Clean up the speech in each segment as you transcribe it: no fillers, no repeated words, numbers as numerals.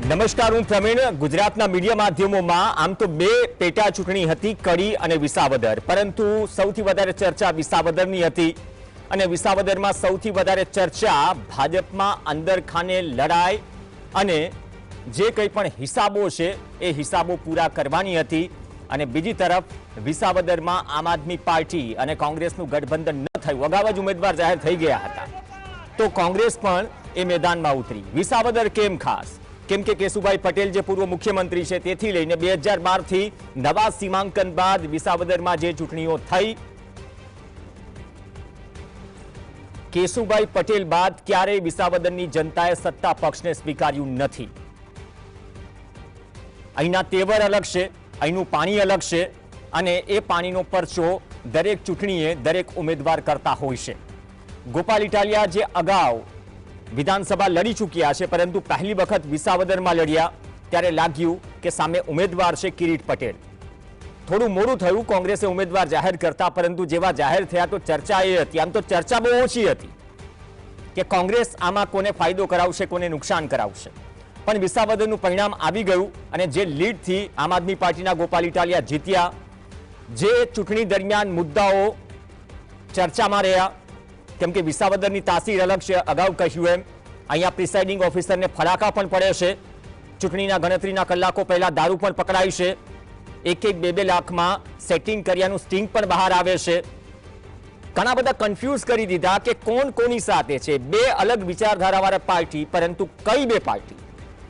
નમસ્કાર, હું પ્રવીણ. ગુજરાતના મીડિયા માધ્યમોમાં આમ તો બે પેટા ચૂંટણી હતી, કડી અને વિસાવદર, પરંતુ સૌથી વધારે ચર્ચા વિસાવદરની હતી અને વિસાવદરમાં સૌથી વધારે ચર્ચા ભાજપમાં અંદરખાને લડાઈ અને જે કંઈ પણ હિસાબો છે એ હિસાબો પૂરા કરવાની હતી. અને બીજી તરફ વિસાવદરમાં આમ આદમી પાર્ટી અને કોંગ્રેસનું ગઠબંધન ન થયું, અગાઉ જ ઉમેદવાર જાહેર થઈ ગયા હતા, તો કોંગ્રેસ પણ એ મેદાનમાં ઉતરી. વિસાવદર કેમ ખાસ? કેમ કે કેશુભાઈ પટેલ જે પૂર્વ મુખ્યમંત્રી છે તેથી લઈને 2012 થી નવા સીમાંકન બાદ વિસાવદરમાં જે ચૂંટણીઓ થઈ, કેશુભાઈ પટેલ બાદ ક્યારેય વિસાવદરની જનતાએ સત્તા પક્ષને સ્વીકાર્યું નથી. અહીંના તેવર અલગ છે, અહીંનું પાણી અલગ છે અને એ પાણીનો પરચો દરેક ચૂંટણીએ દરેક ઉમેદવાર કરતા હોય છે. ગોપાલ ઇટાલિયા જે અગાઉ વિધાનસભા લડી ચૂક્યા છે, પરંતુ પહેલી વખત વિસાવદરમાં લડ્યા ત્યારે લાગ્યું કે સામે ઉમેદવાર છે કિરીટ પટેલ. થોડું મોડું થયું કોંગ્રેસે ઉમેદવાર જાહેર કરતા, પરંતુ જેવા જાહેર થયા તો ચર્ચા એ હતી, આમ તો ચર્ચા બહુ ઓછી હતી કે કોંગ્રેસ આમાં કોને ફાયદો કરાવશે, કોને નુકસાન કરાવશે. પણ વિસાવદરનું પરિણામ આવી ગયું અને જે લીડથી આમ આદમી પાર્ટીના ગોપાલ ઇટાલિયા જીત્યા, જે ચૂંટણી દરમિયાન મુદ્દાઓ ચર્ચામાં રહ્યા, કેમ કે વિસાવદરની તાસીર અલગ છે. અગાઉ કહ્યું એમ અહીંયા પ્રિસાઇડિંગ ઓફિસરને ફડાકા પણ પડે છે, ચૂંટણીના ગણતરીના કલાકો પહેલા દારૂ પણ પકડાય છે, 1-2 લાખમાં સેટિંગ કર્યાનું સ્ટિંગ પણ બહાર આવે છે. ઘણા બધા કન્ફ્યુઝ કરી દીધા કે કોણ કોની સાથે છે, બે અલગ વિચારધારાવાળા પાર્ટી, પરંતુ કઈ બે પાર્ટી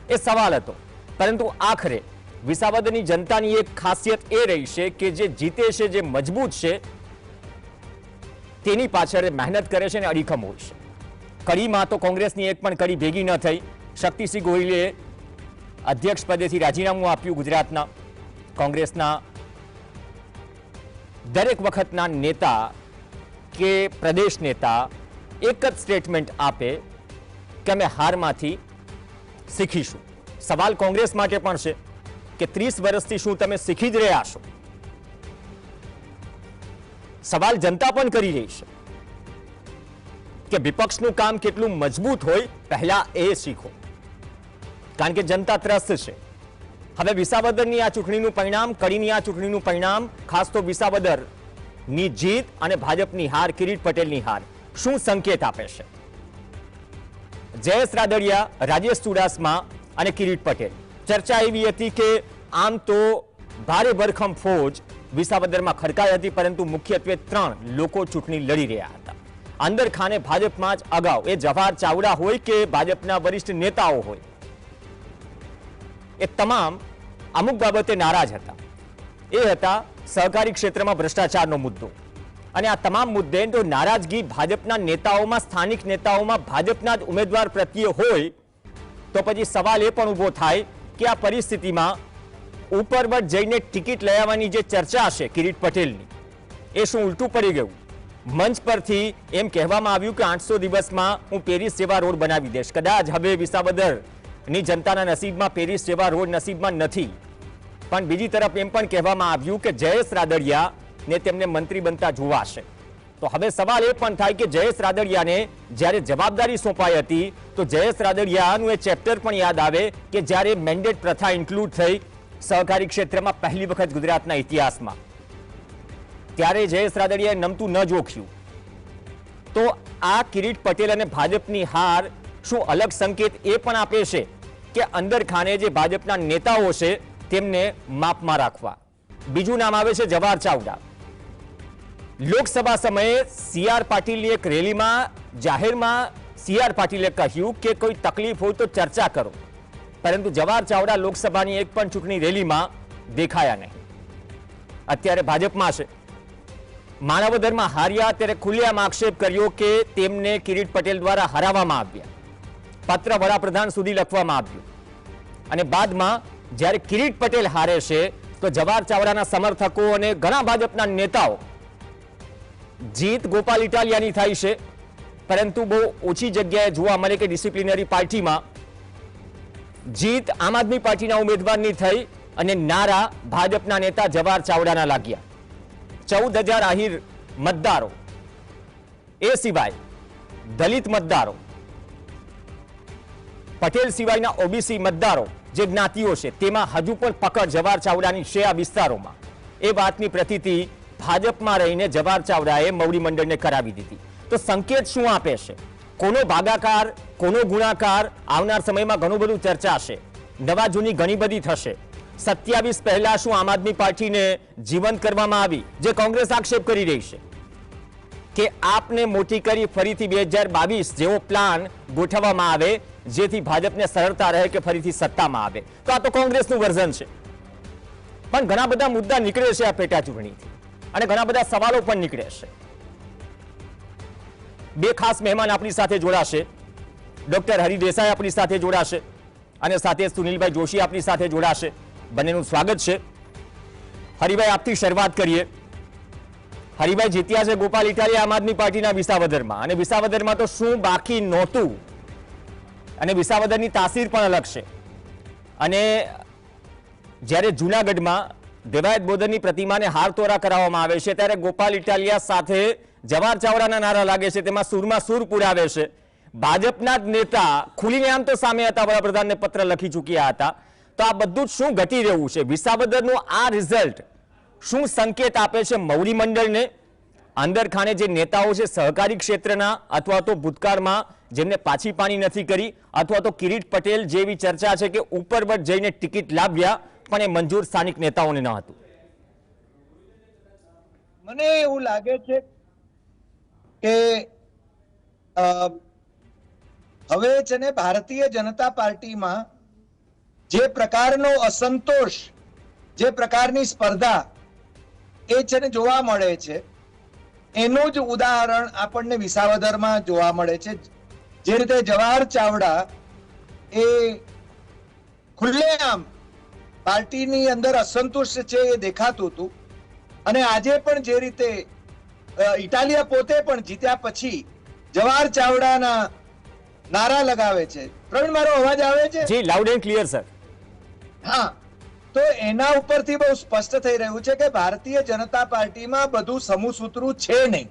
એ સવાલ હતો. પરંતુ આખરે વિસાવદરની જનતાની એક ખાસિયત એ રહી છે કે જે જીતે છે, જે મજબૂત છે, તેની પાછળ મહેનત કરે છે અને અડીખમ હોય છે. કડીમાં તો કોંગ્રેસની એક પણ કડી ભેગી ન થઈ. શક્તિસિંહ ગોહિલે અધ્યક્ષ પદેથી રાજીનામું આપ્યું. ગુજરાતના કોંગ્રેસના દરેક વખતના નેતા કે પ્રદેશ નેતા એક જ સ્ટેટમેન્ટ આપે કે અમે હારમાંથી શીખીશું. સવાલ કોંગ્રેસ માટે પણ છે કે 30 વર્ષથી શું તમે શીખી જ રહ્યા છો? સવાલ જનતા પણ કરી રહી છે કે વિપક્ષનું કામ કેટલું મજબૂત હોય, પહેલા એ શીખો, કારણ કે જનતા ત્રસ્ત છે. હવે વિસાવદરની આ ચૂંટણીનું પરિણામ, કડીની આ ચૂંટણીનું પરિણામ, ખાસ તો વિસાવદરની જીત અને ભાજપની હાર, કિરીટ પટેલની હાર, શું સંકેત આપે છે? જયેશ રાદડિયા, રાજેશ ચુડાસમા અને કિરીટ પટેલ. ચર્ચા એવી હતી કે આમ તો ભારે ભરખમ ફોજ વિસાવદરમાં ખડકાઈ હતી, પરંતુ મુખ્યત્વે 3 લોકો ચૂંટણી લડી રહ્યા હતા. અંદરખાને ભાજપમાં જ અગાઉ એ જવાહર ચાવડા હોય કે ભાજપના વરિષ્ઠ નેતાઓ હોય, એ તમામ અમુક બાબતે નારાજ હતા. એ હતા સહકારી ક્ષેત્રમાં ભ્રષ્ટાચારનો મુદ્દો. અને આ તમામ મુદ્દે તો નારાજગી ભાજપના નેતાઓમાં, સ્થાનિક નેતાઓમાં ભાજપના જ ઉમેદવાર પ્રત્યે હોય, તો પછી સવાલ એ પણ ઊભો થાય કે આ પરિસ્થિતિમાં ઉપરવટ જઈને ટિકિટ લઈ આવવાની જે ચર્ચા છે કિરીટ પટેલની, એ શું ઉલટું પડી ગયું? મંચ પરથી એમ કહેવામાં આવ્યું કે 800 દિવસમાં હું પેરિસ જેવા રોડ બનાવી દઈશ. કદાચ હવે વિસાવદરની જનતાના નસીબમાં પેરિસ જેવા રોડ નસીબમાં નથી. પણ બીજી તરફ એમ પણ કહેવામાં આવ્યું કે જયેશ રાદડિયાને તેમને મંત્રી બનતા જોવાશે. તો હવે સવાલ એ પણ થાય કે જયેશ રાદડિયાને જ્યારે જવાબદારી સોંપાઈ હતી, તો જયેશ રાદડિયાનું એ ચેપ્ટર પણ યાદ આવે કે જ્યારે મેન્ડેટ પ્રથા ઇન્ક્લુડ થઈ સહકારી ક્ષેત્રમાં પહેલી વખત ગુજરાતના ઇતિહાસમાં, ત્યારે જયેશ રાદડિયાએ નમતું ન જોખ્યું. તો આ કિરીટ પટેલ અને ભાજપની હાર શું અલગ સંકેત એ પણ આપે છે કે અંદરખાને જે ભાજપના નેતાઓ છે તેમને માપમાં રાખવા? બીજું નામ આવે છે જવાહર ચાવડા. લોકસભા સમયે CR પાટીલની એક રેલીમાં જાહેરમાં CR પાટીલે કહ્યું કે કોઈ તકલીફ હોય તો ચર્ચા કરો, પરંતુ જવાહર ચાવડા લોકસભાની એક પણ ચૂંટણી રેલીમાં દેખાયા નહીં. અત્યારે ભાજપમાં છે. માણાવદરમાં હાર્યા ત્યારે ખુલ્લેઆમ આક્ષેપ કર્યો કે તેમને કિરીટ પટેલ દ્વારા હરાવવામાં આવ્યા. પત્ર વડાપ્રધાન સુધી લખવામાં આવ્યું. અને બાદમાં જ્યારે કિરીટ પટેલ હારે છે તો જવાહર ચાવડાના સમર્થકો અને ઘણા ભાજપના નેતાઓ, જીત ગોપાલ ઇટાલિયાની થાય છે, પરંતુ બહુ ઓછી જગ્યાએ જોવા મળે કે ડિસિપ્લિનરી પાર્ટીમાં જીત આમ આદમી પાર્ટીના ઉમેદવારની થઈ અને નારા ભાજપના નેતા જવાહર ચાવડાના લાગ્યા. 14,000 આહિર મતદારો, એ સિવાય દલિત મતદારો, પટેલ સિવાયના OBC મતદારો જે જ્ઞાતિઓ છે તેમાં હજુ પણ પકડ જવાહર ચાવડાની છે આ વિસ્તારોમાં, એ વાતની પ્રતીતિ ભાજપમાં રહીને જવાહર ચાવડાએ મવડી મંડળને કરાવી દીધી. તો સંકેત શું આપે છે? કોનો ભાગાકાર, કોનો ગુણાકાર આવનાર સમયમાં ઘણું બધું ચર્ચાશે. નવા જૂની ઘણી બધી થશે. 27 પહેલા શું આમ આદમી પાર્ટીને જીવંત કરવામાં આવી, જે કોંગ્રેસ આક્ષેપ કરી રહી છે કે આપને મોટી કરી ફરીથી 2022 જેવો પ્લાન ગોઠવવામાં આવે જેથી ભાજપને સરળતા રહે કે ફરીથી સત્તામાં આવે. તો આ તો કોંગ્રેસનું વર્ઝન છે. પણ ઘણા બધા મુદ્દા નીકળે છે આ પેટા ચૂંટણીથી અને ઘણા બધા સવાલો પણ નીકળે છે. બે ખાસ મહેમાન આપણી સાથે જોડાશે. ડોક્ટર હરિ દેસાઈ આપણી સાથે જોડાશે અને સાથે સુનિલભાઈ જોશી આપણી સાથે જોડાશે. બંનેનું સ્વાગત છે. હરિભાઈ, આપથી શરૂઆત કરીએ. હરિભાઈ જીત્યા છે ગોપાલ ઇટાલિયા આમ આદમી પાર્ટીના વિસાવદરમાં, અને વિસાવદરમાં તો શું બાકી નહોતું, અને વિસાવદરની તાસીર પણ અલગ છે. અને જ્યારે જૂનાગઢમાં દેવાયત બોદરની પ્રતિમાને હારતોરા કરાવવામાં આવે છે ત્યારે ગોપાલ ઇટાલિયા સાથે જવાહર ચાવડાના નારા લાગે છે, તેમાં સૂરમાં સૂર પુરાવે છે. ભાજપના જ નેતા ખુલીને આમ તો સામે હતા, વડાપ્રધાનને પત્ર લખી ચૂક્યા હતા. તો આ બધું જ શું ઘટી રહ્યું છે? વિસાવદરનું આ રિઝલ્ટ શું સંકેત આપે છે મવડી મંડળને? અંદર ખાને જે નેતાઓ છે સહકારી ક્ષેત્રના, અથવા તો ભૂતકાળમાં જેમને પાછી પાણી નથી કરી, અથવા તો કિરીટ પટેલ જેવી ચર્ચા છે કે ઉપરવટ જઈને ટિકિટ લાવ્યા પણ એ મંજૂર સ્થાનિક નેતાઓને ન હતું. મને એવું લાગે છે કે હવે છે ને ભારતીય જનતા પાર્ટીમાં જે પ્રકારનો અસંતોષ, જે પ્રકારની સ્પર્ધા એ છે ને જોવા મળે છે, એનું જ ઉદાહરણ આપણને વિસાવદરમાં જોવા મળે છે. જે રીતે જવાહર ચાવડા એ ખુલ્લેઆમ પાર્ટીની અંદર અસંતુષ્ટ છે એ દેખાતું હતું, અને આજે પણ જે રીતે ઇટાલિયા પોતે પણ જીત્યા પછી જવાહર ચાવડાના નારા લગાવે છે. પ્રવીણ, મારો અવાજ આવે છે? જી, લાઉડ એન્ડ ક્લિયર સર. હા, તો એના ઉપરથી બહુ સ્પષ્ટ થઈ રહ્યું છે કે ભારતીય જનતા પાર્ટીમાં બધું સમૂહસૂત્રું છે નહીં,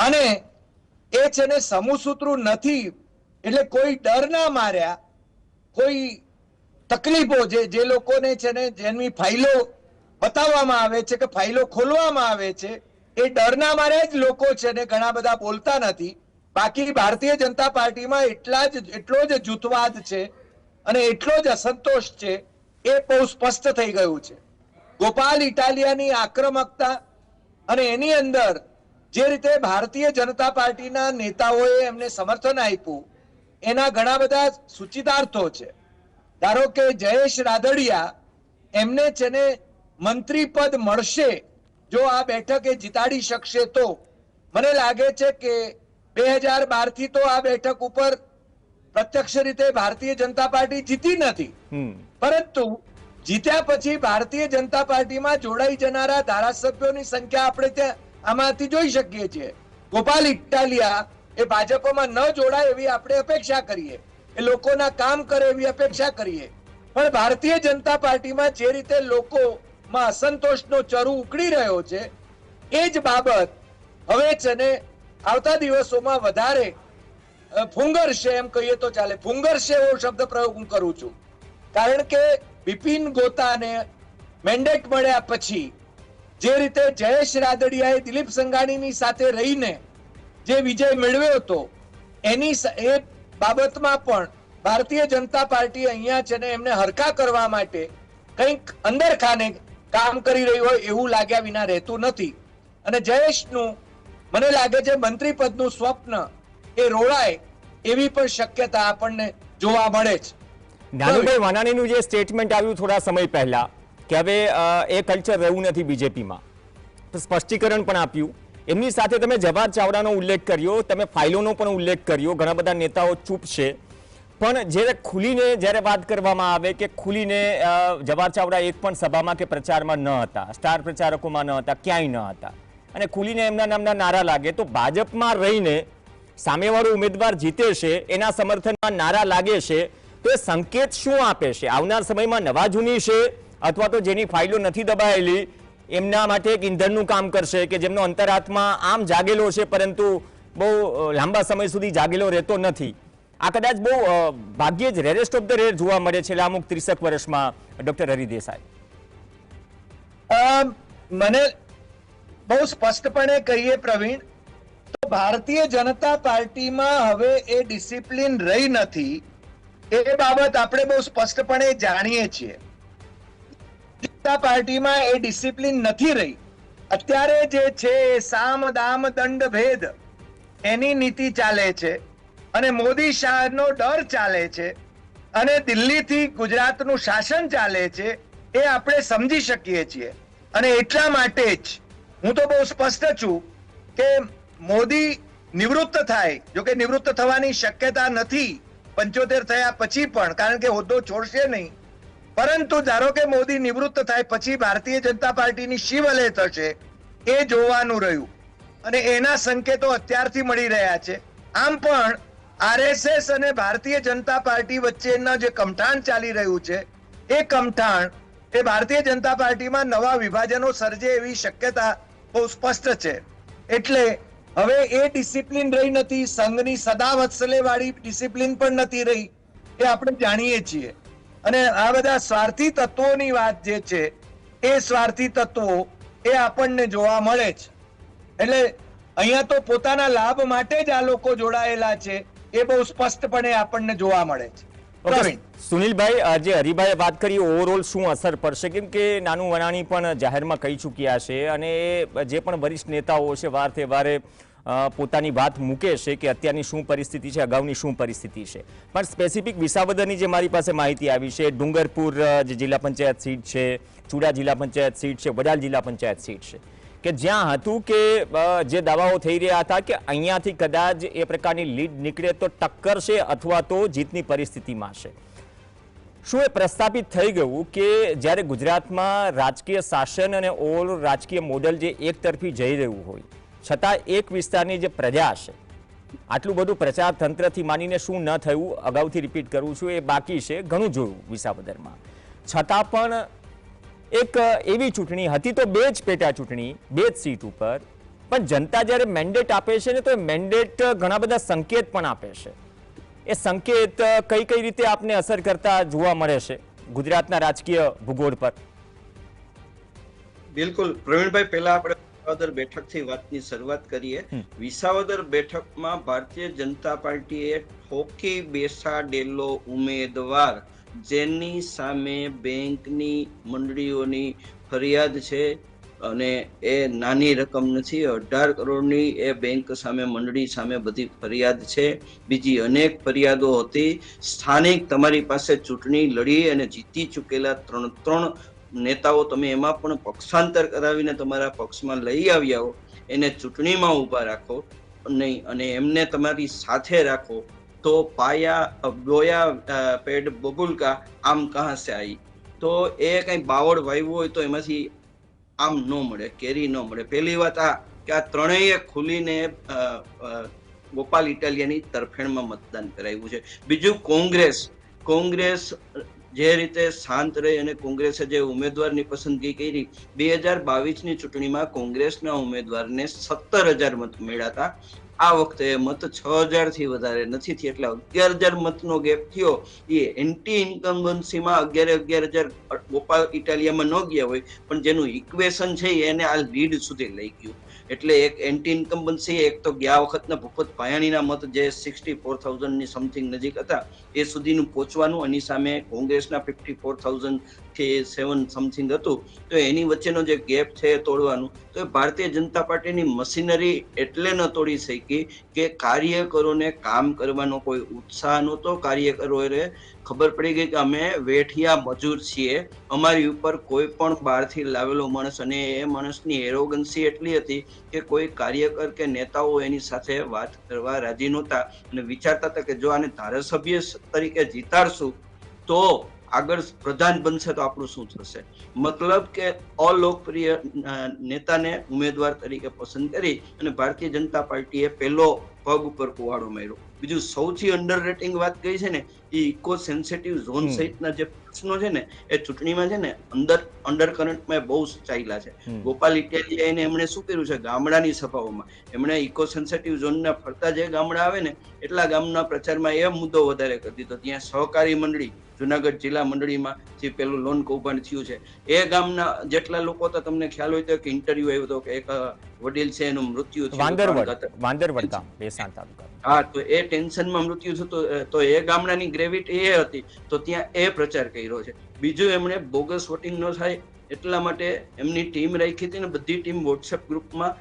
અને એ છે ને સમૂહસૂત્રું નથી એટલે કોઈ ડર ના માર્યા, કોઈ તકલીફો જે લોકોને છે ને જેની ફાઇલો બતાવવામાં આવે છે કે ફાઇલો ખોલવામાં આવે છે, એ ડરના માર્યા જ લોકો છે ને ઘણા બધા બોલતા નથી. બાકી ભારતીય જનતા પાર્ટીમાં એટલો જ જૂથવાદ છે અને એટલો જ અસંતોષ છે, એ બહુ સ્પષ્ટ થઈ ગયું છે. ગોપાલ ઇટાલિયાની આક્રમકતા અને એની અંદર જે રીતે ભારતીય જનતા પાર્ટીના નેતાઓએ એમને સમર્થન આપ્યું, એના ઘણા બધા સૂચિતાર્થો છે. ધારો કે જયેશ રાદડિયા, એમને છે ને મંત્રી પદ મળશે જો આ બેઠક એ જીતાડી શકશે તો. મને લાગે છે કે 2012 થી તો આ બેઠક ઉપર પ્રત્યક્ષ રીતે ભારતીય જનતા પાર્ટી જીતી નથી, પરંતુ જીત્યા પછી ભારતીય જનતા પાર્ટીમાં જોડાઈ જનારા ધારાસભ્યોની સંખ્યા આપણે ત્યાં આમાંથી જોઈ શકીએ છીએ. ગોપાલ ઇટાલિયા એ ભાજપમાં ન જોડાય એવી આપણે અપેક્ષા કરીએ, એ લોકોના કામ કરે એવી અપેક્ષા કરીએ. પણ ભારતીય જનતા પાર્ટીમાં જે રીતે લોકોમાં અસંતોષનો ચરુ ઉકળી રહ્યો છે, એ જ બાબત હવે છે ને આવતા દિવસોમાં વધારે ફૂંગરશે, એમ કહીએ તો ચાલે. ફૂંગરશે એવો શબ્દ પ્રયોગ હું કરું છું, કારણ કે બિપિન ગોતાને મેન્ડેટ મળ્યા પછી જે રીતે જયેશ રાદડિયાએ દિલીપ સંઘાણીની સાથે રહીને જે વિજય મેળવ્યો હતો, એની એ બાબતમાં પણ ભારતીય જનતા પાર્ટી અહીંયા છે ને એમને હરખા કરવા માટે કંઈક અંદર ખાને કામ કરી રહી હોય એવું લાગ્યા વિના રહેતું નથી. અને જયેશનું મને લાગે છે મંત્રી પદનું સ્વપ્ન એ રોળાય એવી પણ શક્યતા આપણને જોવા મળે છે. નાનુભાઈ વાનાણીનું જે સ્ટેટમેન્ટ આવ્યું થોડા સમય પહેલા કે હવે એ કલ્ચર રહ્યું નથી બીજેપીમાં, તો સ્પષ્ટીકરણ પણ આપ્યું. એમની સાથે તમે જવાહર ચાવડાનો ઉલ્લેખ કર્યો, તમે ફાઇલોનો પણ ઉલ્લેખ કર્યો. ઘણા બધા નેતાઓ ચૂપ છે, પણ જ્યારે ખુલીને જ્યારે વાત કરવામાં આવે કે ખુલીને જવાહર ચાવડા એક પણ સભામાં કે પ્રચારમાં ન હતા, સ્ટાર પ્રચારકોમાં ન હતા, ક્યાંય ન હતા, અને ખુલીને એમના નામના નારા લાગે, તો ભાજપમાં રહીને સામેવાળો ઉમેદવાર જીતે છે એના સમર્થનમાં નારા લાગે છે, તો એ સંકેત શું આપે છે? આવનાર સમયમાં નવા જૂની છે, અથવા તો જેની ફાઇલો નથી દબાયેલી એમના માટે એક ઈંધણનું કામ કરશે, કે જેમનો અંતરાત્મા આમ જાગેલો છે પરંતુ બહુ લાંબા સમય સુધી જાગેલો રહેતો નથી, આ કદાચ બહુ ભાગ્યે જ રેરેસ્ટ ઓફ ધ રેર જોવા મળે છે અમુક 30 વર્ષમાં ડોક્ટર હરિ દેસાઈ. મને બહુ સ્પષ્ટપણે કહીએ પ્રવીણ, તો ભારતીય જનતા પાર્ટીમાં હવે એ ડિસિપ્લિન રહી નથી, એ બાબત આપણે બહુ સ્પષ્ટપણે જાણીએ છીએ. જનતા પાર્ટીમાં એ ડિસિપ્લિન નથી રહી. અત્યારે જે છે એ સામ દામ દંડ ભેદ એની નીતિ ચાલે છે અને મોદી શાહનો ડર ચાલે છે અને દિલ્હીથી ગુજરાતનું શાસન ચાલે છે, એ આપણે સમજી શકીએ છીએ. અને એટલા માટે જ હું તો બહુ સ્પષ્ટ છું કે મોદી નિવૃત્ત થાય, જો કે નિવૃત્ત થવાની શક્યતા નથી 75 થયા પછી પણ, કારણ કે હોદ્દો છોડશે નહીં. પરંતુ ધારો કે મોદી નિવૃત્ત થાય પછી ભારતીય જનતા પાર્ટીની શી વલય થશે એ જોવાનું રહ્યું, અને એના સંકેતો અત્યારથી મળી રહ્યા છે. આમ પણ આરએસએસ અને ભારતીય જનતા પાર્ટી વચ્ચેના જે કમઠાણ ચાલી રહ્યું છે, એ કમઠાણ એ ભારતીય જનતા પાર્ટીમાં નવા વિભાજનો સર્જે એવી શક્યતા બહુ સ્પષ્ટ છે. એટલે હવે એ ડિસિપ્લિન રહી નથી, સંઘની સદા વત્સલે વાળી ડિસિપ્લિન પણ નથી રહી, એ આપણે જાણીએ છીએ. અને આ બધા સ્વાર્થી તત્વોની વાત જે છે, એ સ્વાર્થી તત્વો એ આપણને જોવા મળે છે. એટલે અહીંયા તો પોતાના લાભ માટે જ આ લોકો જોડાયેલા છે, એ બહુ સ્પષ્ટપણે આપણને જોવા મળે છે. સુનિલભાઈ, જે હરિભાઈએ વાત કરી ઓવરઓલ શું અસર પડશે, કેમ કે નાનું વનાણી પણ જાહેરમાં કહી ચૂક્યા છે અને જે પણ વરિષ્ઠ નેતાઓ છે વાર તહેવારે પોતાની વાત મૂકે છે કે અત્યારની શું પરિસ્થિતિ છે, અગાઉની શું પરિસ્થિતિ છે. પણ સ્પેસિફિક વિસાવદરની જે મારી પાસે માહિતી આવી છે, ડુંગરપુર જે જિલ્લા પંચાયત સીટ છે, ચુડા જિલ્લા પંચાયત સીટ છે, વડાલ જિલ્લા પંચાયત સીટ છે, કે જ્યાં હતું કે જે દાવાઓ થઈ રહ્યા હતા કે અહીંયાથી કદાચ એ પ્રકારની લીડ નીકળે તો ટક્કર છે અથવા તો જીતની પરિસ્થિતિમાં છે. શું એ પ્રસ્થાપિત થઈ ગયું કે જ્યારે ગુજરાતમાં રાજકીય શાસન અને ઓવરઓલ રાજકીય મોડેલ જે એક તરફી જઈ રહ્યું હોય છતાં એક વિસ્તારની જે પ્રજા છે, આટલું બધું પ્રચાર તંત્રથી માનીને શું ન થયું, અગાઉથી રિપીટ કરું છું, એ બાકી છે, ઘણું જોયું વિસાવદરમાં. છતાં પણ એક એવી ચૂંટણી હતી તો બે જ પેટા ચૂંટણી, બે જ સીટ ઉપર, પણ જનતા જ્યારે મેન્ડેટ આપે છે ને તો એ મેન્ડેટ ઘણા બધા સંકેત પણ આપે છે. એ સંકેત કઈ કઈ રીતે આપને અસર કરતા જોવા મળે છે ગુજરાતના રાજકીય ભૂગોળ પર? બિલકુલ પ્રવીણભાઈ, પહેલા આપણે વિસાવદર બેઠકથી વાતની શરૂઆત કરીએ. વિસાવદર બેઠકમાં ભારતીય જનતા પાર્ટીએ ઠોકી બેસાડેલો ઉમેદવાર જેની સામે બેંકની મંડળીઓની ફરિયાદ છે, અને એ નાની રકમ નથી, 18 કરોડની એ બેંક સામે મંડળી સામે બધી ફરિયાદ છે. બીજી અનેક ફરિયાદો હતી. સ્થાનિક તમારી પાસે ચૂંટણી લડી અને જીતી ચૂકેલા 3 નેતાઓ તમે એમાં પણ પક્ષાંતર કરાવીને તમારા પક્ષમાં લઈ આવ્યા હો, એને ચૂંટણીમાં ઊભા રાખો નહીં અને એમને તમારી સાથે રાખો તો પાયા બોયા પેડ બબુલ કા આમ કહા સે આઈ. તો એ કઈ બાવળ વાવ્યું હોય તો એમાંથી આમ ન મળે, કેરી ન મળે. પહેલી વાત આ કે આ ત્રણેય ખુલીને ગોપાલ ઇટાલિયાની તરફેણમાં મતદાન કરાવ્યું છે. બીજું કોંગ્રેસ જે રીતે શાંત રહી અને કોંગ્રેસે જે ઉમેદવારની પસંદગી કરી, 2022ની ચૂંટણીમાં કોંગ્રેસના ઉમેદવારને 17,000 મત મળ્યા હતા. આ વખતે મત 6,000 થી વધારે નથી થયા, એટલે 11,000 મતનો ગેપ થયો. એ એન્ટી ઇન્કમ્બન્સીમાં 11,000 ગોપાલ ઇટાલિયામાં ન ગયા હોય, પણ જેનું ઇક્વેશન છે એને આ લીડ સુધી લઈ ગયું. એટલે એક એન્ટી ઇન્કમ્બન્સી, એક તો ગયા વખતના ભૂપત ભાયાણીના મત જે 64,000 ની સમથિંગ નજીક હતા એ સુધીનું પહોંચવાનું, એની સામે કોંગ્રેસના 54,000 થી 7 સમથિંગ હતું. તો એની વચ્ચેનો જે ગેપ છે એ તોડવાનું. તો ભારતીય જનતા પાર્ટીની મશીનરી એટલે ન તોડી શકી કે કાર્યકરોને કામ કરવાનો કોઈ ઉત્સાહ નહોતો. કાર્યકરોએ ખબર પડી ગઈ કે અમે વેઠિયા મજૂર છીએ, અમારી ઉપર કોઈ પણ બહારથી લાવેલો માણસ, અને એ માણસની એરોગન્સી એટલી હતી કે કોઈ કાર્યકર કે નેતાઓ એની સાથે વાત કરવા રાજી નહોતા અને વિચારતા હતા કે જો આને ધારાસભ્ય તરીકે જીતાડશું તો આગળ પ્રધાન બનશે તો આપણું શું થશે. મતલબ કે અલોકપ્રિય નેતાને ઉમેદવાર તરીકે પસંદ કરી અને ભારતીય જનતા પાર્ટીએ પહેલો પગ ઉપર કુવાડો માર્યો. બીજું સૌથી અંડર રેટિંગ વાત કઈ છે ને, એ ઇકો સેન્સિટિવ ઝોન સહિતના જે પ્રશ્નો છે ને એ ચૂંટણીમાં છે ને અંડર કરંટમાં બહુ ચાલ્યા છે. ગોપાલ ઇટાલિયા એમણે શું કર્યું છે, ગામડાની સભાઓમાં એમણે ઇકો સેન્સિટિવ ઝોનના ફરતા જે ગામડા આવે ને એટલા ગામના પ્રચારમાં એ મુદ્દો વધારે કરી દીધો. ત્યાં સહકારી મંડળી જુનાગઢ જિલ્લા મંડળીમાં જે પેલું લોન કૌભાંડ થયું છે એ ગામના જેટલા લોકો તો તમને ખ્યાલ હોય તો કે ઇન્ટરવ્યુ આવ્યો હતો કે એક વડીલ છે એનું મૃત્યુ થયું. હા, તો એ ટેન્શનમાં મૃત્યુ થતું તો એ ગામડાની ગ્રેવિટી એ હતી તો ત્યાં એ પ્રચાર કર્યો છે. બીજું એમણે બોગસ વોટિંગ ન થાય એટલા માટે એમની ટીમ રાખી હતી ને બધી ટીમ વોટ્સએપ ગ્રુપમાં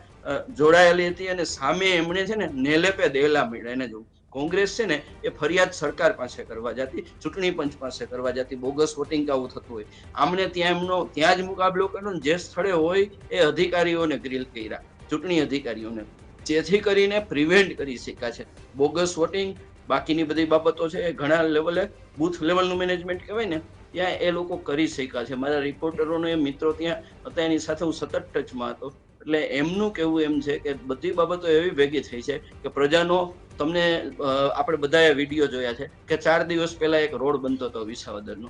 જોડાયેલી હતી અને સામે એમણે છે ને નેલેપે દેલા મળ્યા. એને જોવું કોંગ્રેસ છે ને એ ફરિયાદ સરકાર પાસે કરવા જતી, ચૂંટણી પંચ પાસે કરવા જતી, બોગસ વોટિંગ આવું થતું હોય. આમને ત્યાં જ મુકાબલો કર્યો ને જે સ્થળે હોય એ અધિકારીઓને ગ્રીલ કર્યા, ચૂંટણી અધિકારીઓને, જેથી કરીને પ્રિવેન્ટ કરી શક્યા છે બોગસ વોટિંગ. બાકીની બધી બાબતો છે એ ઘણા લેવલે બૂથ લેવલનું મેનેજમેન્ટ કહેવાય ને ત્યાં એ લોકો કરી શક્યા છે. મારા રિપોર્ટરોને મિત્રો ત્યાં હતા, એની સાથે હું સતત ટચમાં હતો. એટલે એમનું કહેવું એમ છે કે બધી બાબતો એવી ભેગી થઈ છે કે પ્રજાનો, તમને આપણે બધાએ વિડીયો જોયા છે કે 4 દિવસ પહેલા એક રોડ બનતો હતો વિસાવદરનો,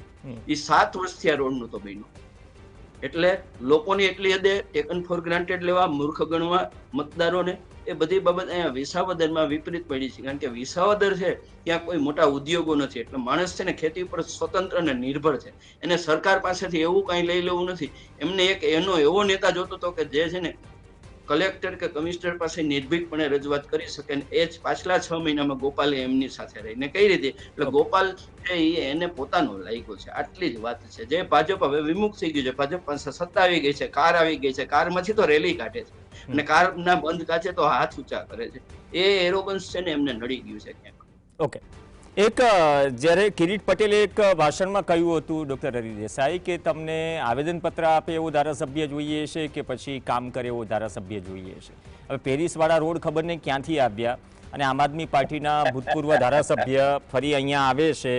એ 7 વર્ષથી આ રોડ નહોતો બન્યો. એટલે લોકોની એટલી હદે ટેકન ફોર ગ્રાન્ટેડ લેવા, મૂર્ખ ગણવા મતદારોને, એ બધી બાબત અહીંયા વિસાવદરમાં વિપરીત પડી છે. કારણ કે વિસાવદર છે ત્યાં કોઈ મોટા ઉદ્યોગો નથી, એટલે માણસ છે ને ખેતી ઉપર સ્વતંત્ર અને નિર્ભર છે. એને સરકાર પાસેથી એવું કાંઈ લઈ લેવું નથી. એમને એક એવો નેતા જોતો હતો કે જે છે ને કલેક્ટર કે કમિશનર પાસે નિર્ભીકપણે રજૂઆત કરી શકે. એ જ પાછલા 6 મહિનામાં ગોપાલે એમની સાથે રહીને કઈ રીતે, એટલે ગોપાલ છે એને પોતાનો લાગ્યો છે. આટલી જ વાત છે. જે ભાજપ હવે વિમુખ થઈ ગયું છે, ભાજપ પાસે સત્તા આવી ગઈ છે, કાર આવી ગઈ છે, કારમાંથી તો રેલી કાઢે છે અને કારના બંધ કાચે તો હાથ ઊંચા કરે છે. એ એરોગન્સ છે ને એમને નડી ગયું છે ક્યાંક. ઓકે, એક જ્યારે કિરીટ પટેલે એક ભાષણમાં કહ્યું હતું ડૉક્ટર હરિ દેસાઈ કે તમને આવેદનપત્ર આપે એવો ધારાસભ્ય જોઈએ છે કે પછી કામ કરે એવો ધારાસભ્ય જોઈએ છે. હવે પેરિસવાળા રોડ ખબર નહીં ક્યાંથી આવ્યા અને આમ આદમી પાર્ટીના ભૂતપૂર્વ ધારાસભ્ય ફરી અહીંયા આવે છે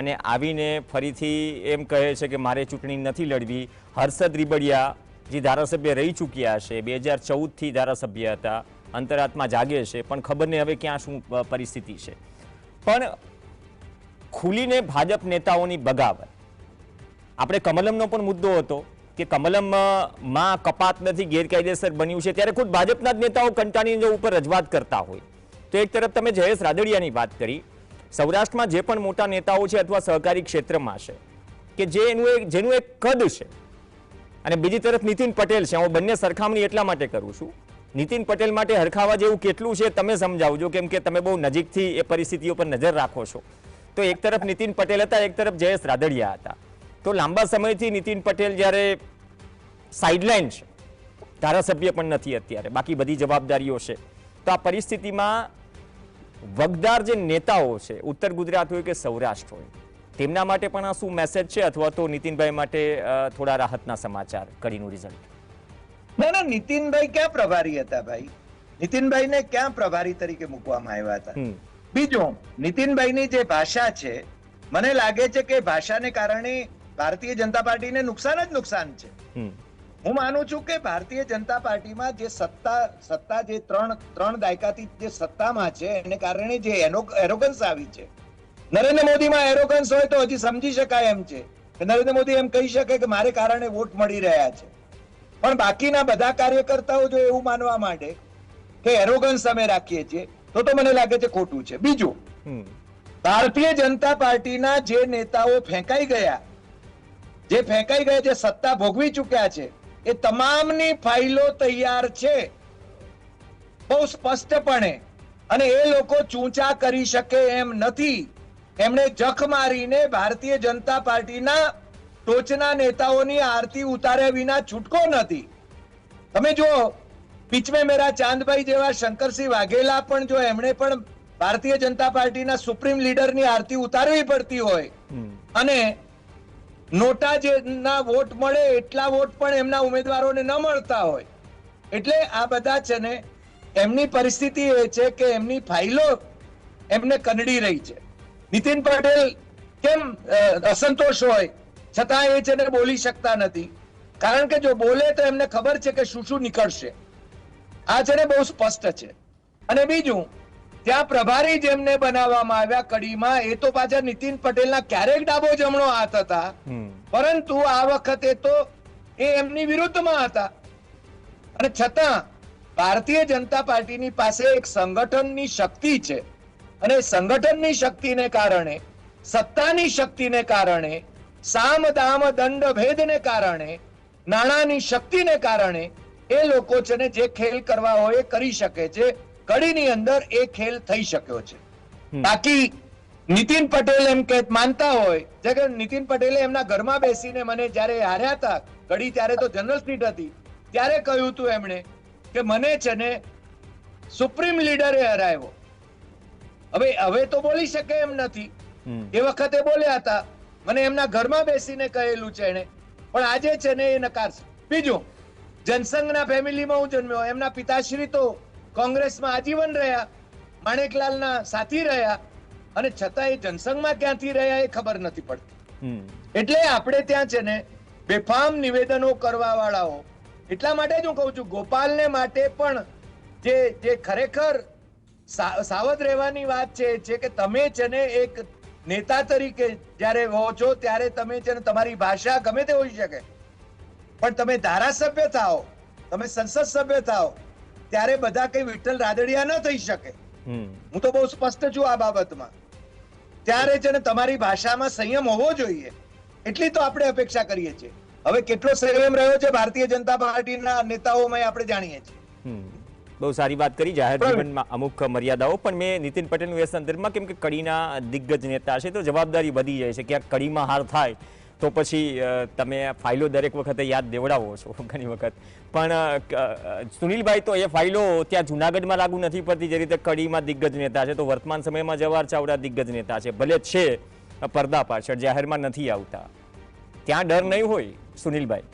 અને આવીને ફરીથી એમ કહે છે કે મારે ચૂંટણી નથી લડવી. હર્ષદ રીબડિયા જે ધારાસભ્ય રહી ચૂક્યા છે, 2014થી ધારાસભ્ય હતા, અંતરાત્મા જાગે છે પણ ખબર નહીં હવે ક્યાં શું પરિસ્થિતિ છે. પણ ખુલીને ભાજપ નેતાઓની બગાવત, આપણે કમલમનો પણ મુદ્દો હતો કે કમલમમાં કપાત નથી, ગેરકાયદેસર બન્યું છે, ત્યારે ખુદ ભાજપના જ નેતાઓ કંટાળીને ઉપર રજૂઆત કરતા હોય. તો એક તરફ તમે જયેશ રાદડિયાની વાત કરી, સૌરાષ્ટ્રમાં જે પણ મોટા નેતાઓ છે અથવા સહકારી ક્ષેત્રમાં છે કે જેનું એક કદ છે, અને બીજી તરફ નીતિન પટેલ છે. હું બંને સરખામણી એટલા માટે કરું છું, નીતિન પટેલ માટે હરખાવા જેવું કેટલું છે તમે સમજાવજો, કેમ કે તમે બહુ નજીકથી એ પરિસ્થિતિઓ પર નજર રાખો છો. તો એક તરફ નીતિન પટેલ હતા, એક તરફ જયેશ રાદડિયા હતા. તો લાંબા સમયથી નીતિન પટેલ જ્યારે સાઇડલાઇન છે, ધારાસભ્ય પણ નથી અત્યારે, બાકી બધી જવાબદારીઓ છે. તો આ પરિસ્થિતિમાં વગદાર જે નેતાઓ છે, ઉત્તર ગુજરાત હોય કે સૌરાષ્ટ્ર હોય, તેમના માટે પણ આ શું મેસેજ છે, અથવા તો નીતિનભાઈ માટે થોડા રાહતના સમાચાર કડીનું રિઝલ્ટ? ના, નીતિનભાઈ ક્યાં પ્રભારી હતા ભાઈ? નીતિનભાઈને ક્યાં પ્રભારી તરીકે મૂકવામાં આવ્યા હતા? બીજું, નીતિનભાઈની જે ભાષા છે, મને લાગે છે કે ભાષાને કારણે ભારતીય જનતા પાર્ટીને નુકસાન જ નુકસાન છે. હું માનું છું કે ભારતીય જનતા પાર્ટીમાં જે સત્તા જે ત્રણ દાયકાથી જે સત્તામાં છે એને કારણે જે એરોગન્સ આવી છે, નરેન્દ્ર મોદીમાં એરોગન્સ હોય તો હજી સમજી શકાય એમ છે કે નરેન્દ્ર મોદી એમ કહી શકે કે મારે કારણે વોટ મળી રહ્યા છે. પણ બાકીના બધા કાર્યકર્તાઓ જો એવું માનવા માંડે કે એરોગન્સ અમે રાખીએ છીએ તો મને લાગે છે ખોટું છે. બીજું, ભારતીય જનતા પાર્ટીના જે નેતાઓ ફેંકાઈ ગયા, જે સત્તા ભોગવી ચૂક્યા છે, એ તમામની ફાઇલો તૈયાર છે બહુ સ્પષ્ટપણે, અને એ લોકો ચૂંચા કરી શકે એમ નથી. એમણે જખ મારીને ભારતીય જનતા પાર્ટીના ટોચના નેતાઓની આરતી ઉતાર્યા વિના છૂટકો નથી. તમે જો પીછ મેં મેરા ચાંદભાઈ જેવા શંકરસિંહ વાઘેલા પણ જો એમણે પણ ભારતીય જનતા પાર્ટીના સુપ્રીમ લીડરની આરતી ઉતારવી પડતી હોય અને નોટા જે ના વોટ મળે એટલા વોટ પણ એમના ઉમેદવારોને ન મળતા હોય, એટલે આ બધા છે ને એમની પરિસ્થિતિ એ છે કે એમની ફાઇલો એમને કનડી રહી છે. નીતિન પટેલ કેમ અસંતોષ હોય છતાં એ છે ને બોલી શકતા નથી, કારણ કે જો બોલે તો એમને ખબર છે કે શું નીકળશે. આ છે ને બહુ સ્પષ્ટ છે. અને બીજું ત્યાં પ્રભારી જેમને બનાવવામાં આવ્યા કડીમાં, એ તો પાછા નીતિન પટેલના ક્યારેક ડાબો જમણો હાથ હતા, પરંતુ આ વખતે તો એ એમની વિરુદ્ધમાં હતા. અને છતાં ભારતીય જનતા પાર્ટીની પાસે એક સંગઠનની શક્તિ છે, અને સંગઠનની શક્તિને કારણે, સત્તાની શક્તિને કારણે, સામ દામ દંડ ભેદને કારણે, નાણાંની શક્તિને કારણે એ લોકો છે ને જે ખેલ કરવા હોય એ કરી શકે છે. કડીની અંદર એ ખેલ થઈ શક્યો છે. બાકી નીતિન પટેલ એમ કે માનતા હોય છે કે નીતિન પટેલે એમના ઘરમાં બેસીને મને જ્યારે હાર્યા હતા કડી, ત્યારે તો જનરલ સીટ હતી, ત્યારે કહ્યું હતું એમણે કે મને છે ને સુપ્રીમ લીડરે હરાવ્યો. હવે તો બોલી શકે એમ નથી, એ વખતે બોલ્યા હતા, મને એમના ઘરમાં બેસીને કહેલું છે એને, પણ આજે છે ને એ નકારશે. બીજું, જનસંઘના ફેમિલીમાં હું જન્મ્યો, એમના પિતાશ્રી તો કોંગ્રેસમાં આજીવન રહ્યા, માણેકલાલના સાથી રહ્યા, અને છતાં એ જનસંઘમાં ક્યાંથી રહ્યા એ ખબર નથી પડતી. એટલે આપણે ત્યાં છે ને બેફામ નિવેદનો કરવા વાળાઓ, એટલા માટે જ હું કહું છું, ગોપાલને માટે પણ જે ખરેખર સાવધ રહેવાની વાત છે કે તમે છે ને એક નેતા તરીકે જ્યારે હો છો ત્યારે તમે છે ને તમારી ભાષા ગમે તે હોઈ શકે, પણ તમે ધારાસભ્ય થાઓ, તમે સંસદ સભ્ય થાઓ, ત્યારે બધા કઈ વિઠ્ઠલ રાદડિયા ન થઈ શકે. હું તો બહુ સ્પષ્ટ છું આ બાબતમાં. ત્યારે છે ને તમારી ભાષામાં સંયમ હોવો જોઈએ, એટલી તો આપણે અપેક્ષા કરીએ છીએ. હવે કેટલો સંયમ રહ્યો છે ભારતીય જનતા પાર્ટીના નેતાઓમાં આપણે જાણીએ છીએ. બહુ સારી વાત કરી, જાહેર જીવનમાં અમુક મર્યાદાઓ, પણ મેં નીતિન પટેલનું એ સંદર્ભમાં, કેમ કે કડીના દિગ્ગજ નેતા છે તો જવાબદારી વધી જાય છે. ક્યાંક કડીમાં હાર થાય તો પછી તમે ફાઇલો દરેક વખતે યાદ દેવડાવો છો ઘણી વખત, પણ સુનિલભાઈ તો એ ફાઇલો ત્યાં જુનાગઢમાં લાગુ નથી પડતી જે રીતે કડીમાં દિગ્ગજ નેતા છે, તો વર્તમાન સમયમાં જવાહર ચાવડા દિગ્ગજ નેતા છે, ભલે છે પડદા પાછળ, જાહેરમાં નથી આવતા, ત્યાં ડર નહીં હોય સુનિલભાઈ?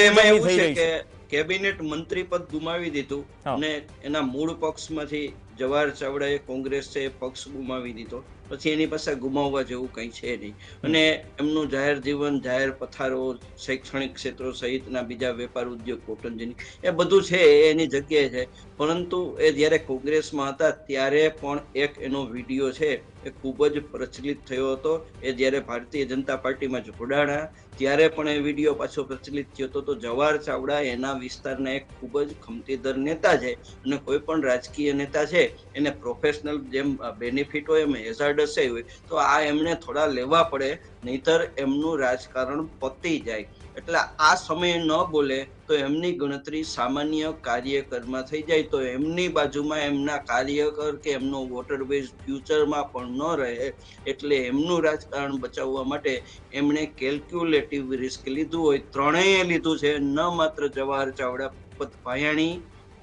એમાં એવું છે કે કેબિનેટ મંત્રી પદ ગુમાવી દીધું અને એના મૂળ પક્ષમાંથી જવાહર ચાવડાએ કોંગ્રેસ છે પક્ષ ગુમાવી દીધો, પછી એની પાસે ગુમાવવા જેવું કંઈ છે નહીં. અને એમનું જાહેર જીવન, જાહેર પથારો, શૈક્ષણિક ક્ષેત્રો સહિતના બીજા વેપાર ઉદ્યોગ, કોટનજીની, એ બધું છે એની જગ્યાએ છે. પરંતુ એ જ્યારે કોંગ્રેસમાં હતા ત્યારે પણ એક એનો વિડીયો છે એ ખૂબ જ પ્રચલિત થયો હતો. એ જ્યારે ભારતીય જનતા પાર્ટીમાં જોડાણા ત્યારે પણ એ વિડીયો પાછો પ્રચલિત થયો હતો. તો જવાહર ચાવડા એના વિસ્તારના એક ખૂબ જ ખમતીદર નેતા છે, અને કોઈ પણ રાજકીય નેતા છે એને પ્રોફેશનલ જેમ બેનિફિટ હોય એમ હેઝાર્ડસ હોય, તો આ એમણે થોડા લેવા પડે, નહીતર એમનું રાજકારણ પતી જાય. એટલે આ સમયે ન બોલે તો એમની ગણતરી સામાન્ય કાર્યકરમાં થઈ જાય, તો એમની બાજુમાં એમના કાર્યકર કે એમનો વોટર બેઝ ફ્યુચરમાં પણ ન રહે. એટલે એમનું રાજકારણ બચાવવા માટે એમણે કેલ્ક્યુલેટિવ રિસ્ક લીધું હોય. ત્રણેય લીધું છે, ન માત્ર જવાહર ચાવડા, ભાયાણી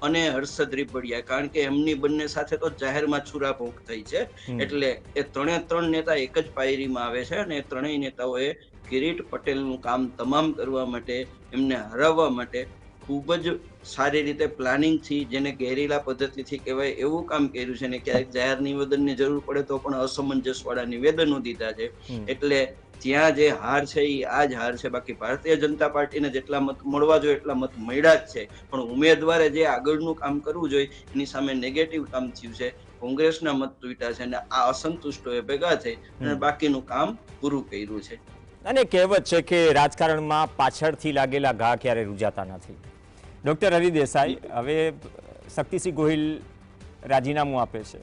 અને હર્ષદ રીપડિયા, કારણ કે એમની બંને સાથે તો જાહેરમાં છુરાભોંક થઈ છે. એટલે એ ત્રણ નેતા એક જ પાયરીમાં આવે છે, અને એ ત્રણેય નેતાઓએ કિરીટ પટેલનું કામ તમામ કરવા માટે, એમને હરાવવા માટે ખૂબ જ સારી રીતે પ્લાનિંગથી, જેને ગેરીલા પદ્ધતિથી કહેવાય એવું કામ કર્યું છે. ને ક્યારેક જાહેર નિવેદનની જરૂર પડે તો પણ અસમંજસ વાળા નિવેદનો દીધા છે. એટલે ત્યાં જે હાર છે એ આ જ હાર છે. બાકી ભારતીય જનતા પાર્ટીને જેટલા મત મળવા જોઈએ એટલા મત મળ્યા જ છે, પણ ઉમેદવારે જે આગળનું કામ કરવું જોઈએ એની સામે નેગેટિવ કામ થયું છે. કોંગ્રેસના મત તૂટ્યા છે અને આ અસંતુષ્ટોએ ભેગા થઈ અને બાકીનું કામ પૂરું કર્યું છે. અને કહેવત છે કે રાજકારણમાં પાછળથી લાગેલા ઘા ક્યારે રૂજાતા નથી. ડોક્ટર હરિ દેસાઈ, હવે શક્તિસિંહ ગોહિલ રાજીનામું આપે છે,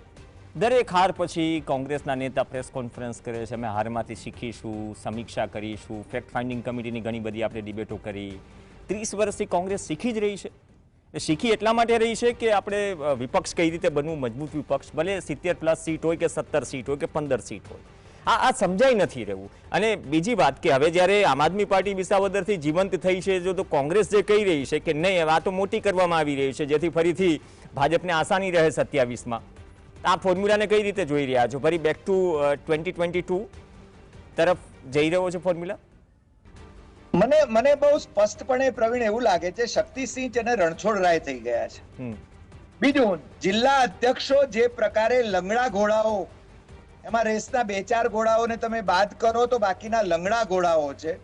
દરેક હાર પછી કોંગ્રેસના નેતા પ્રેસ કોન્ફરન્સ કરે છે, અમે હારમાંથી શીખીશું, સમીક્ષા કરીશું, ફેક્ટ ફાઇન્ડિંગ કમિટીની ઘણી બધી આપણે ડિબેટો કરી. 30 વર્ષથી કોંગ્રેસ શીખી જ રહી છે. શીખી એટલા માટે રહી છે કે આપણે વિપક્ષ કઈ રીતે બનવું, મજબૂત વિપક્ષ, ભલે 70+ સીટ હોય કે 17 સીટ હોય કે 15 સીટ હોય, આ સમજાઈ નથી રહ્યું. અને બીજી વાત કે હવે જ્યારે આમ આદમી પાર્ટી વિસાવદરથી જીવંત થઈ છે, જો તો કોંગ્રેસ જે કહી રહી છે કે નહીં, આ તો મોટી કરવામાં આવી રહી છે જેથી ફરીથી ભાજપને આસાની રહે 27માં, આ ફોર્મ્યુલાને કઈ રીતે જોઈ રહ્યા છો? ફરી બેક ટુ 2022 તરફ જઈ રહ્યો છે ફોર્મ્યુલા? મને બહુ સ્પષ્ટપણે પ્રવીણ એવું લાગે છે શક્તિસિંહ જેને રણછોડરાય થઈ ગયા છે. બીજું, જિલ્લા અધ્યક્ષો જે પ્રકારે લંગડા ઘોડાઓ, એમાં રેસના 2-4 ઘોડાઓને તમે બાદ કરો તો બાકીના લંગડા ઘોડાઓ છે.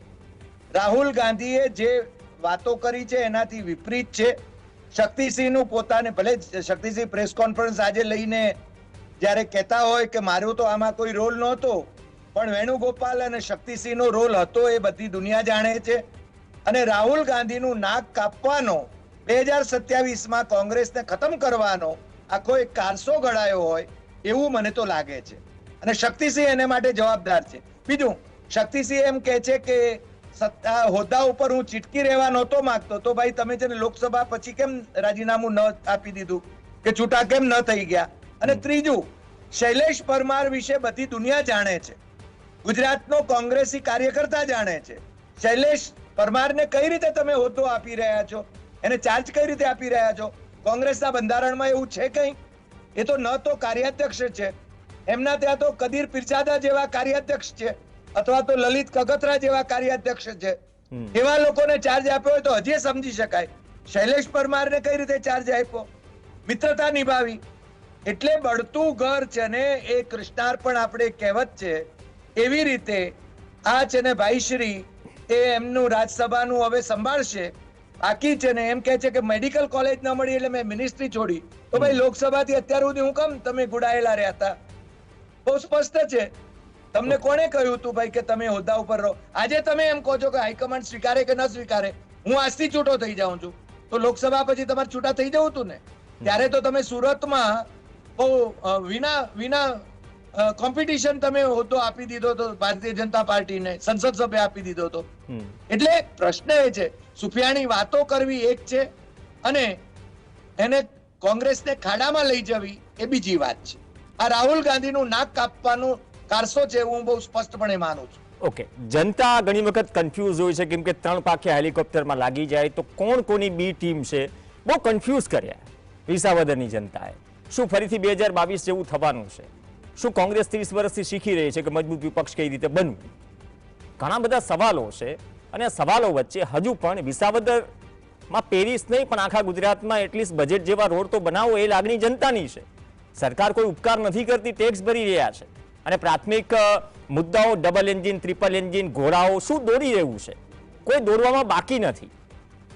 રાહુલ ગાંધીએ જે વાતો કરી છે એનાથી વિપરીત છે. શક્તિસિંહનું પોતાને, ભલે શક્તિસિંહ પ્રેસ કોન્ફરન્સ આજે લઈને જ્યારે કહેતા હોય કે મારો તો આમાં કોઈ રોલ નહોતો, પણ વેણુગોપાલ અને શક્તિસિંહનો રોલ હતો એ બધી દુનિયા જાણે છે. અને રાહુલ ગાંધીનું નાક કાપવાનો 2027માં કોંગ્રેસને ખતમ કરવાનો આખો એક કારસો ઘડાયો હોય એવું મને તો લાગે છે. અને શક્તિસિંહ એને માટે જવાબદાર છે. બીજું, શક્તિસિંહ એમ કહે છે કે સત્તા હોદ્દા ઉપર હું ચીટકી રહેવા નહોતો માંગતો, તો ભાઈ તમે છે ને લોકસભા પછી કેમ રાજીનામું ન આપી દીધું, કે છૂટા કેમ ન થઈ ગયા? અને ત્રીજું, શૈલેષ પરમાર વિશે બધી દુનિયા જાણે છે, ગુજરાતનો કોંગ્રેસી કાર્યકર્તા જાણે છે. શૈલેષ પરમારને કઈ રીતે તમે હોદ્દો આપી રહ્યા છો, એને ચાર્જ કઈ રીતે આપી રહ્યા છો? કોંગ્રેસના બંધારણમાં એવું છે કઈ? એ તો ન તો કાર્યાધ્યક્ષ છે, એમના ત્યાં તો કદીર પીરજાદા જેવા કાર્યાધ્યક્ષ છે, અથવા તો લલિત કગથરા જેવા કાર્યાધ્યક્ષ છે. એવા લોકોને ચાર્જ આપ્યો હોય તો હજી સમજી શકાય. શૈલેષ પરમારને કઈ રીતે ચાર્જ આપ્યો? મિત્રતા નિભાવી. એટલે બળતું ઘર છે ને એ કૃષ્ણાર્પણ આપણે કહેવત છે, એવી રીતે આ છે ને ભાઈશ્રી એ એમનું રાજ્યસભાનું હવે સંભાળશે. બાકી છે ને એમ કહે છે કે મેડિકલ કોલેજ ન મળી એટલે મેં મિનિસ્ટ્રી છોડી. તો ભાઈ લોકસભાથી અત્યાર સુધી હું કેમ તમે ગુડાયેલા રહ્યા હતા? બહુ સ્પષ્ટ છે. તમને કોણે કહ્યું હતું ભાઈ કે તમે હોદ્દા ઉપર રહો? આજે તમે એમ કહો છો કે હાઈકમાન્ડ સ્વીકારે કે ન સ્વીકારે, હું આજથી છૂટો થઈ જાઉં છું, તો લોકસભા પછી તમારે છૂટા થઈ જવું હતું ને. ત્યારે તો તમે સુરતમાં બહુ વિના કોમ્પિટિશન તમે હોદ્દો આપી દીધો હતો ભારતીય જનતા પાર્ટીને, સંસદ સભ્ય આપી દીધો હતો. એટલે પ્રશ્ન એ છે, સુફિયાણી વાતો કરવી એક છે અને એને કોંગ્રેસને ખાડામાં લઈ જવી એ બીજી વાત છે. આ રાહુલ ગાંધીનું નાક કાપવાનું કારસો છે, હું બહુ સ્પષ્ટપણે માનું છું. ઓકે, જનતા ઘણી વખત કન્ફ્યુઝ હોય છે, કેમ કે 3 પાખે હેલિકોપ્ટરમાં લાગી જાય તો કોણ કોની બી ટીમ છે, બહુ કન્ફ્યુઝ કર્યા વિસાવદરની જનતાએ. શું ફરીથી 2022 જેવું થવાનું છે? શું કોંગ્રેસ 30 વર્ષથી શીખી રહી છે કે મજબૂત વિપક્ષ કઈ રીતે બનવું? ઘણા બધા સવાલો છે અને સવાલો વચ્ચે હજુ પણ વિસાવદરમાં પેરિસ નહીં પણ આખા ગુજરાતમાં એટલીસ્ટ બજેટ જેવા રોડ તો બનાવો એ લાગણી જનતાની છે. સરકાર કોઈ ઉપકાર નથી કરતી, ટેક્સ ભરી રહ્યા છે અને પ્રાથમિક મુદ્દાઓ ડબલ એન્જિન, ટ્રિપલ એન્જિન, ઘોડાઓ શું દોરી રહ્યું છે? કોઈ દોરવામાં બાકી નથી.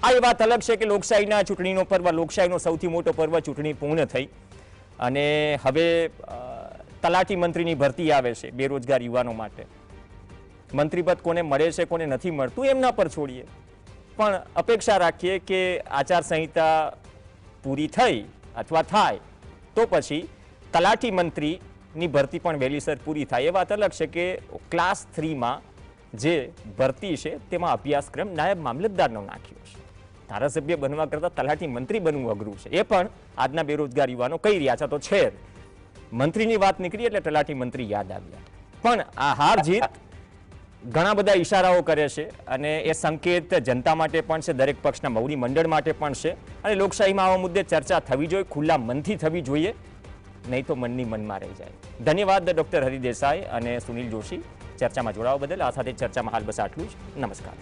આ એ વાત અલગ છે કે લોકશાહીના ચૂંટણીનો પર્વ, લોકશાહીનો સૌથી મોટો પર્વ ચૂંટણી પૂર્ણ થઈ અને હવે તલાટી મંત્રીની ભરતી આવે છે બેરોજગાર યુવાનો માટે. મંત્રીપદ કોને મળે છે કોને નથી મળતું એમના પર છોડીએ, પણ અપેક્ષા રાખીએ કે આચારસંહિતા પૂરી થઈ અથવા થાય તો પછી તલાટી મંત્રીની ભરતી પણ વહેલીસર પૂરી થાય. એ વાત અલગ છે કે ક્લાસ 3માં જે ભરતી છે તેમાં અભ્યાસક્રમ નાયબ મામલતદારનો નાખ્યો છે. ધારાસભ્ય બનવા કરતાં તલાટી મંત્રી બનવું અઘરું છે, એ પણ આજના બેરોજગાર યુવાનો કહી રહ્યા છે. તો છે મંત્રીની વાત નીકળી એટલે તલાટી મંત્રી યાદ આવ્યા. પણ આ હાર જીત ઘણા બધા ઈશારાઓ કરે છે અને એ સંકેત જનતા માટે પણ છે, દરેક પક્ષના મૌરી મંડળ માટે પણ છે. અને લોકશાહીમાં આવા મુદ્દે ચર્ચા થવી જોઈએ, ખુલ્લા મનથી થવી જોઈએ, નહીં તો મનની મનમાં રહી જાય. ધન્યવાદ ડોક્ટર હરિદેસાઈ અને સુનિલ જોશી ચર્ચામાં જોડાવા બદલ. આ સાથે ચર્ચામાં હાલ બસ આટલું જ. નમસ્કાર.